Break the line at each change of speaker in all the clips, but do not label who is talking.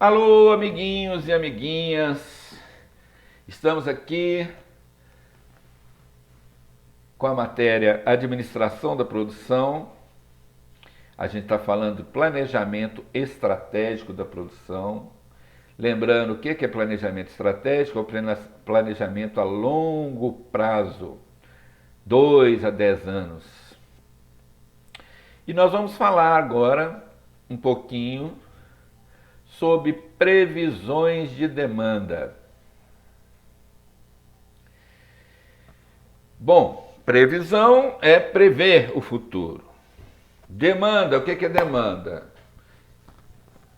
Alô, amiguinhos e amiguinhas, estamos aqui com a matéria Administração da Produção. A gente está falando de planejamento estratégico da produção. Lembrando, o que é planejamento estratégico? É o planejamento a longo prazo, 2 a 10 anos. E nós vamos falar agora um pouquinho sobre previsões de demanda. Bom, previsão é prever o futuro. Demanda, o que é demanda?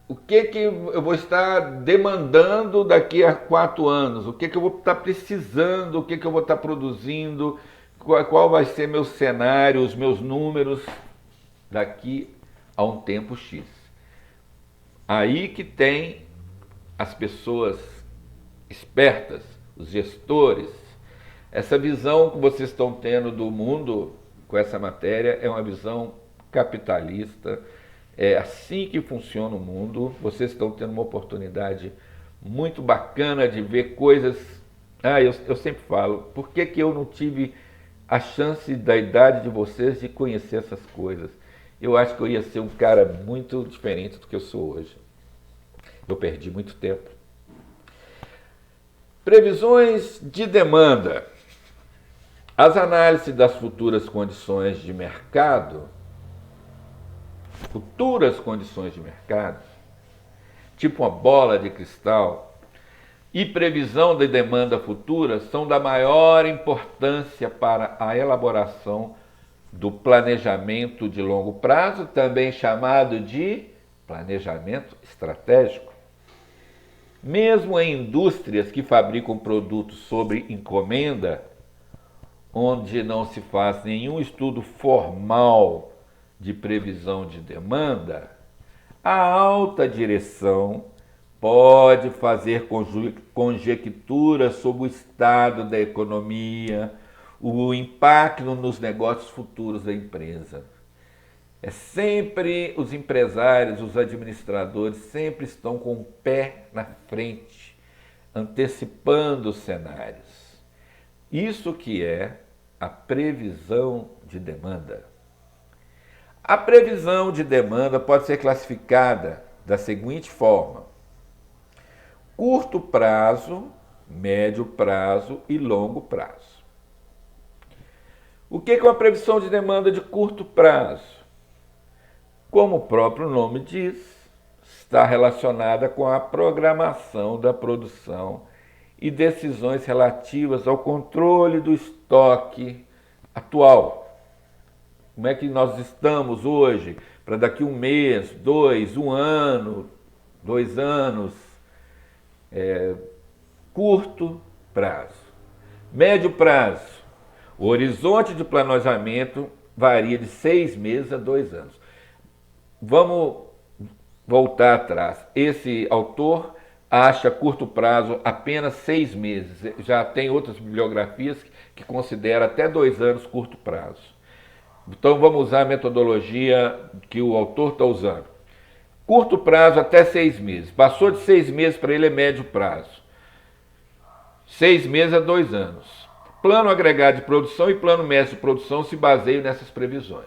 O que eu vou estar demandando daqui a 4 anos? O que eu vou estar precisando? O que eu vou estar produzindo? Qual vai ser meu cenário, os meus números daqui a um tempo X? Aí que tem as pessoas espertas, os gestores. Essa visão que vocês estão tendo do mundo com essa matéria é uma visão capitalista. É assim que funciona o mundo. Vocês estão tendo uma oportunidade muito bacana de ver coisas. Eu sempre falo, por que eu não tive a chance da idade de vocês de conhecer essas coisas? Eu acho que eu ia ser um cara muito diferente do que eu sou hoje. Eu perdi muito tempo. Previsões de demanda. As análises das futuras condições de mercado, tipo uma bola de cristal, e previsão de demanda futura são da maior importância para a elaboração do planejamento de longo prazo, também chamado de planejamento estratégico. Mesmo em indústrias que fabricam produtos sob encomenda, onde não se faz nenhum estudo formal de previsão de demanda, a alta direção pode fazer conjecturas sobre o estado da economia, o impacto nos negócios futuros da empresa. É sempre os empresários, os administradores sempre estão com o pé na frente, antecipando os cenários. Isso que é a previsão de demanda. A previsão de demanda pode ser classificada da seguinte forma: curto prazo, médio prazo e longo prazo. O que é uma previsão de demanda de curto prazo? Como o próprio nome diz, está relacionada com a programação da produção e decisões relativas ao controle do estoque atual. Como é que nós estamos hoje para daqui 1 mês, 2, 1 ano, 2 anos? Curto prazo. Médio prazo. O horizonte de planejamento varia de 6 meses a 2 anos. Vamos voltar atrás. Esse autor acha curto prazo apenas 6 meses. Já tem outras bibliografias que consideram até 2 anos curto prazo. Então vamos usar a metodologia que o autor está usando. Curto prazo até 6 meses. Passou de 6 meses para ele é médio prazo. 6 meses a 2 anos. Plano agregado de produção e plano mestre de produção se baseiam nessas previsões.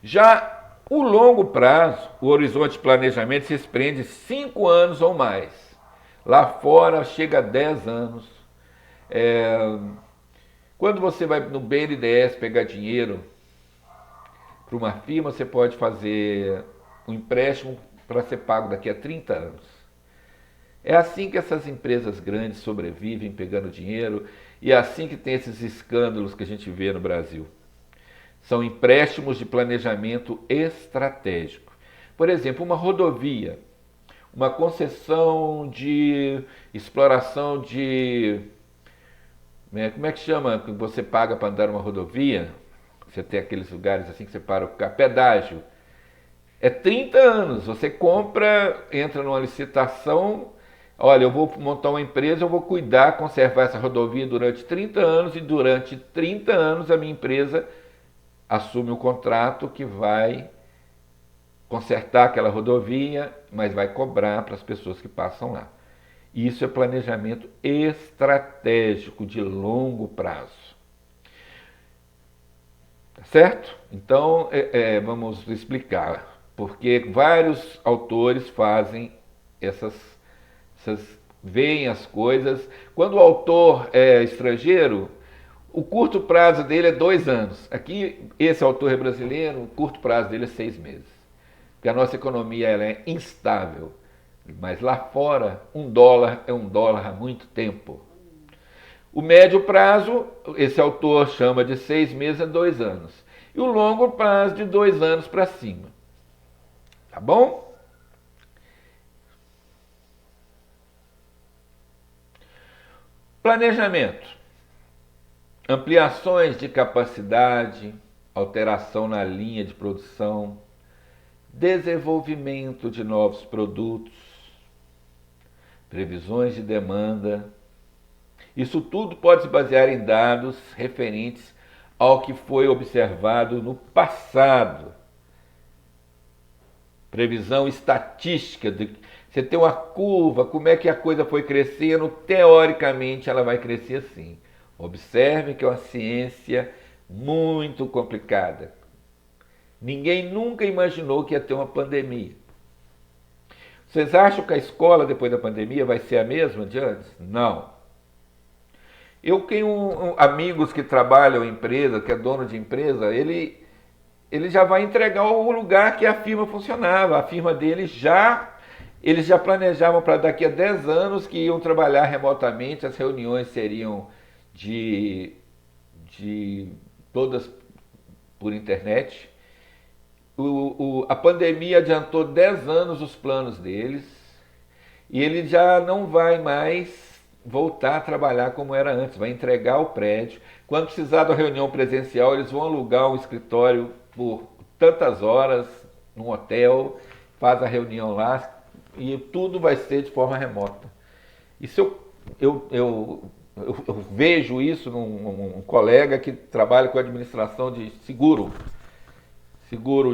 Já o longo prazo, o horizonte de planejamento se estende 5 anos ou mais. Lá fora chega a 10 anos. Quando você vai no BNDES pegar dinheiro para uma firma, você pode fazer um empréstimo para ser pago daqui a 30 anos. É assim que essas empresas grandes sobrevivem pegando dinheiro e é assim que tem esses escândalos que a gente vê no Brasil. São empréstimos de planejamento estratégico. Por exemplo, uma rodovia, uma concessão de exploração de... Como é que chama que você paga para andar numa rodovia? Você tem aqueles lugares assim que você para o carro, pedágio. É 30 anos, você compra, entra numa licitação, olha, eu vou montar uma empresa, eu vou cuidar, conservar essa rodovia durante 30 anos e durante 30 anos a minha empresa assume o contrato que vai consertar aquela rodovia, mas vai cobrar para as pessoas que passam lá. Isso é planejamento estratégico de longo prazo. Tá certo? Então, vamos explicar, porque vários autores fazem veem as coisas. Quando o autor é estrangeiro, o curto prazo dele é 2 anos. Aqui, esse autor é brasileiro, o curto prazo dele é 6 meses. Porque a nossa economia ela é instável. Mas lá fora, $1 é $1 há muito tempo. O médio prazo, esse autor chama de 6 meses a 2 anos. E o longo prazo de 2 anos para cima. Tá bom? Planejamento. Ampliações de capacidade, alteração na linha de produção, desenvolvimento de novos produtos, previsões de demanda. Isso tudo pode se basear em dados referentes ao que foi observado no passado. Previsão estatística, você tem uma curva, como é que a coisa foi crescendo, teoricamente ela vai crescer assim. Observe que é uma ciência muito complicada. Ninguém nunca imaginou que ia ter uma pandemia. Vocês acham que a escola depois da pandemia vai ser a mesma de antes? Não. Eu tenho amigos que trabalham em empresa, que é dono de empresa, ele já vai entregar o lugar que a firma funcionava. A firma dele eles já planejavam para daqui a 10 anos que iam trabalhar remotamente, as reuniões seriam de todas por internet. A pandemia adiantou 10 anos os planos deles e ele já não vai mais voltar a trabalhar como era antes, vai entregar o prédio. Quando precisar da reunião presencial, eles vão alugar um escritório por tantas horas num hotel, faz a reunião lá e tudo vai ser de forma remota. Isso eu vejo isso num colega que trabalha com administração de seguro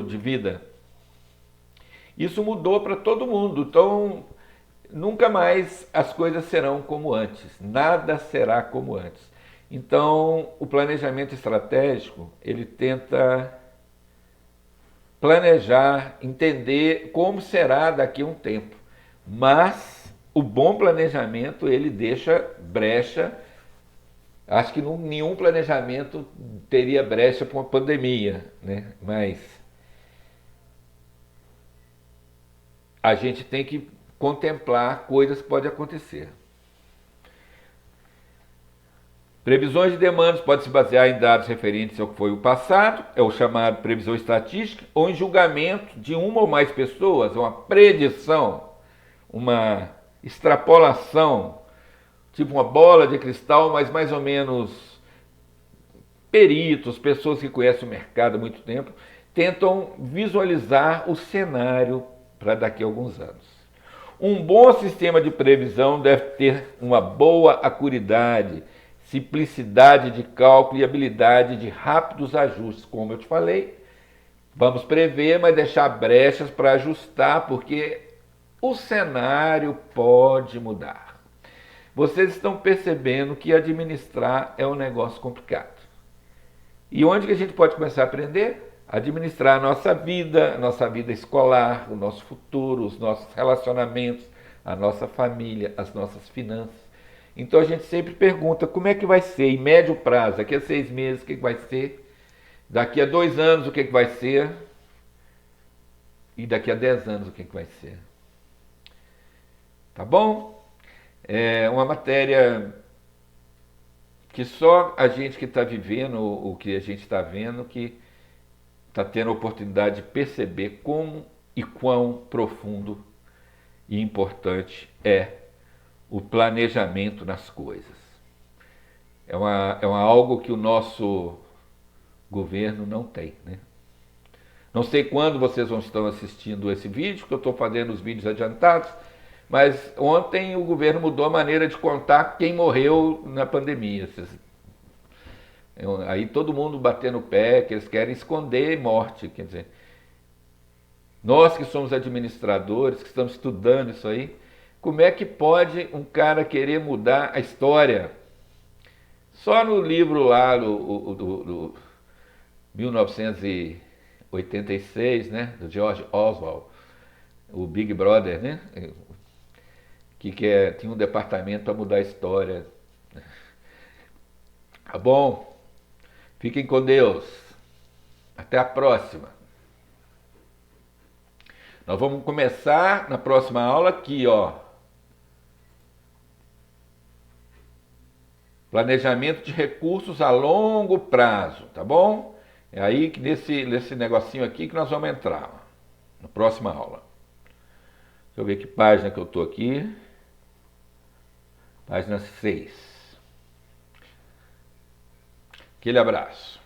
de vida. Isso mudou para todo mundo, então nunca mais as coisas serão como antes, nada será como antes. Então, o planejamento estratégico, ele tenta planejar, entender como será daqui a um tempo. Mas o bom planejamento, ele deixa brecha. Acho que nenhum planejamento teria brecha para uma pandemia, né? Mas a gente tem que contemplar coisas que podem acontecer. Previsões de demandas podem se basear em dados referentes ao que foi o passado, é o chamado previsão estatística, ou em julgamento de uma ou mais pessoas, uma predição, uma extrapolação, tipo uma bola de cristal, mas mais ou menos peritos, pessoas que conhecem o mercado há muito tempo, tentam visualizar o cenário para daqui a alguns anos. Um bom sistema de previsão deve ter uma boa acuidade, simplicidade de cálculo e habilidade de rápidos ajustes. Como eu te falei, vamos prever, mas deixar brechas para ajustar, porque o cenário pode mudar. Vocês estão percebendo que administrar é um negócio complicado. E onde que a gente pode começar a aprender? Administrar a nossa vida escolar, o nosso futuro, os nossos relacionamentos, a nossa família, as nossas finanças. Então a gente sempre pergunta como é que vai ser em médio prazo, daqui a 6 meses o que vai ser, daqui a 2 anos o que vai ser e daqui a 10 anos o que vai ser. Tá bom? É uma matéria que só a gente que está vivendo o que a gente está vendo que está tendo a oportunidade de perceber como e quão profundo e importante é o planejamento nas coisas. É algo que o nosso governo não tem, né? Não sei quando vocês vão estar assistindo esse vídeo, que eu estou fazendo os vídeos adiantados, mas ontem o governo mudou a maneira de contar quem morreu na pandemia. Aí todo mundo batendo o pé, que eles querem esconder morte, quer dizer. Nós que somos administradores, que estamos estudando isso aí, como é que pode um cara querer mudar a história? Só no livro lá do 1986, né, do George Orwell, o Big Brother, né, tinha um departamento para mudar a história. Tá bom? Fiquem com Deus. Até a próxima. Nós vamos começar na próxima aula aqui, ó. Planejamento de recursos a longo prazo, tá bom? É aí que nesse negocinho aqui que nós vamos entrar, ó, na próxima aula. Deixa eu ver que página que eu tô aqui. Página 6. Aquele abraço.